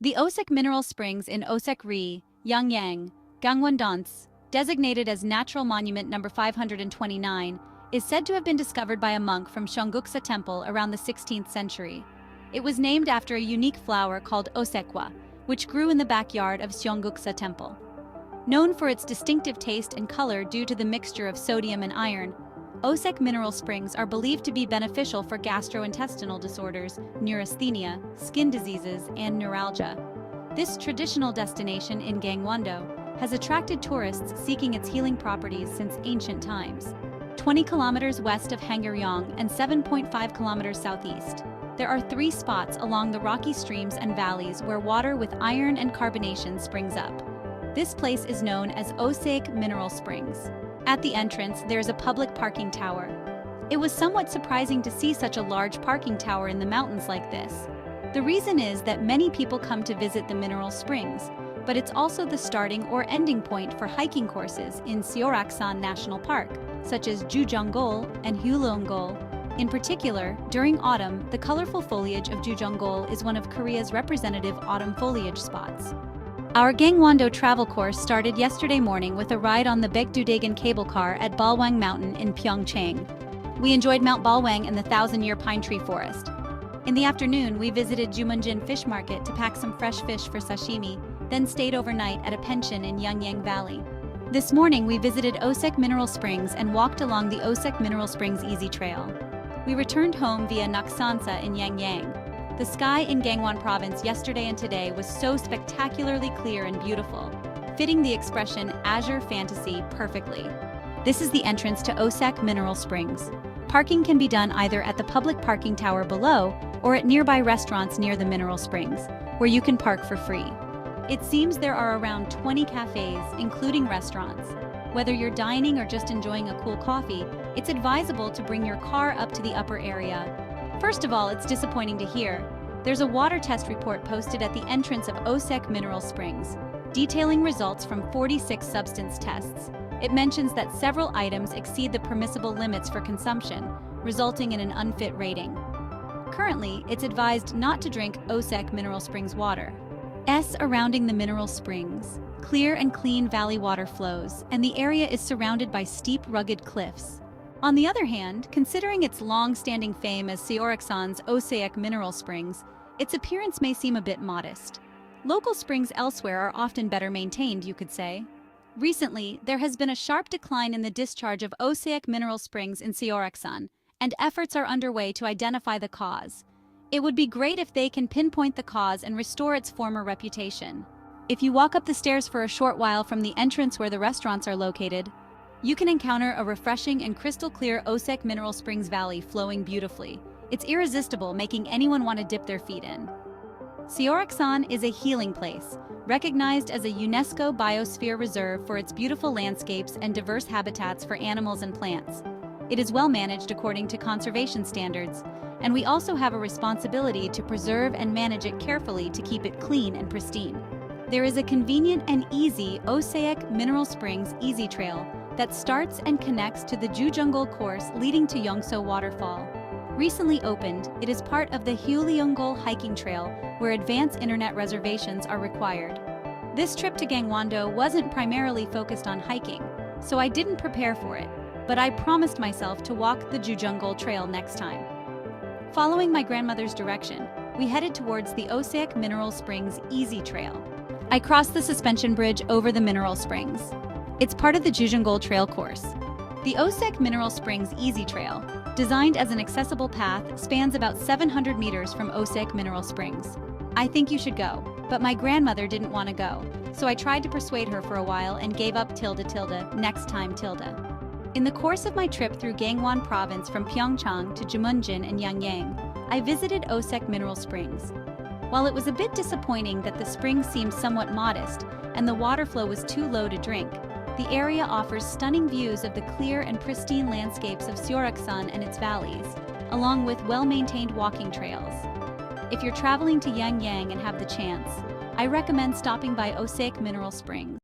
The Osek Mineral Springs in Osek-ri, Yangyang, Gangwon-dons, designated as Natural Monument number 529, is said to have been discovered by a monk from Seongguksa Temple around the 16th century. It was named after a unique flower called Osaekyaksu, which grew in the backyard of Seongguksa Temple. Known for its distinctive taste and color due to the mixture of sodium and iron, Osek mineral springs are believed to be beneficial for gastrointestinal disorders, neurasthenia, skin diseases, and neuralgia. This traditional destination in Gangwon-do has attracted tourists seeking its healing properties since ancient times. 20 kilometers west of Hangyeong and 7.5 kilometers southeast, there are 3 spots along the rocky streams and valleys where water with iron and carbonation springs up. This place is known as Osaek Mineral Springs. At the entrance, there's a public parking tower. It was somewhat surprising to see such a large parking tower in the mountains like this. The reason is that many people come to visit the mineral springs, but it's also the starting or ending point for hiking courses in Seoraksan National Park, such as Jujeongol and Hyeolleongol. In particular, during autumn, the colorful foliage of Jujeongol is one of Korea's representative autumn foliage spots. Our Gangwon-do travel course started yesterday morning with a ride on the Baekdudaegan cable car at Balwang Mountain in Pyeongchang. We enjoyed Mount Balwang and the 1,000-year pine tree forest. In the afternoon, we visited Jumunjin Fish Market to pack some fresh fish for sashimi, then stayed overnight at a pension in Yangyang Valley. This morning, we visited Osek Mineral Springs and walked along the Osek Mineral Springs Easy Trail. We returned home via Naksansa in Yangyang. The sky in Gangwon Province yesterday and today was so spectacularly clear and beautiful, fitting the expression azure fantasy perfectly. This is the entrance to Osek Mineral Springs. Parking can be done either at the public parking tower below or at nearby restaurants near the mineral springs, where you can park for free. It seems there are around 20 cafes, including restaurants. Whether you're dining or just enjoying a cool coffee, it's advisable to bring your car up to the upper area. First of all, it's disappointing to hear. There's a water test report posted at the entrance of Osek Mineral Springs, detailing results from 46 substance tests. It mentions that several items exceed the permissible limits for consumption, resulting in an unfit rating. Currently, it's advised not to drink Osek Mineral Springs water. Surrounding the mineral springs, clear and clean valley water flows, and the area is surrounded by steep, rugged cliffs. On the other hand, considering its long-standing fame as Seoraksan's Osaek Mineral Springs, its appearance may seem a bit modest. Local springs elsewhere are often better maintained, you could say. Recently, there has been a sharp decline in the discharge of Osaek Mineral Springs in Seoraksan, and efforts are underway to identify the cause. It would be great if they can pinpoint the cause and restore its former reputation. If you walk up the stairs for a short while from the entrance where the restaurants are located, you can encounter a refreshing and crystal-clear Osek Mineral Springs Valley flowing beautifully. It's irresistible, making anyone want to dip their feet in. Seoraksan is a healing place, recognized as a UNESCO Biosphere Reserve for its beautiful landscapes and diverse habitats for animals and plants. It is well managed according to conservation standards, and we also have a responsibility to preserve and manage it carefully to keep it clean and pristine. There is a convenient and easy Osaek Mineral Springs Easy Trail that starts and connects to the Jujeongol course leading to Yeongso Waterfall. Recently opened, it is part of the Hyeolleongol hiking trail where advanced internet reservations are required. This trip to Gangwon-do wasn't primarily focused on hiking, so I didn't prepare for it, but I promised myself to walk the Jujeongol trail next time. Following my grandmother's direction, we headed towards the Osaek Mineral Springs Easy Trail. I crossed the suspension bridge over the mineral springs. It's part of the Jujeongol Trail course. The Osek Mineral Springs Easy Trail, designed as an accessible path, spans about 700 meters from Osek Mineral Springs. I think you should go, but my grandmother didn't want to go, so I tried to persuade her for a while and gave up next time. In the course of my trip through Gangwon Province from Pyeongchang to Jumunjin and Yangyang, I visited Osek Mineral Springs. While it was a bit disappointing that the spring seemed somewhat modest and the water flow was too low to drink, the area offers stunning views of the clear and pristine landscapes of Seoraksan and its valleys, along with well-maintained walking trails. If you're traveling to Yangyang and have the chance, I recommend stopping by Osek Mineral Springs.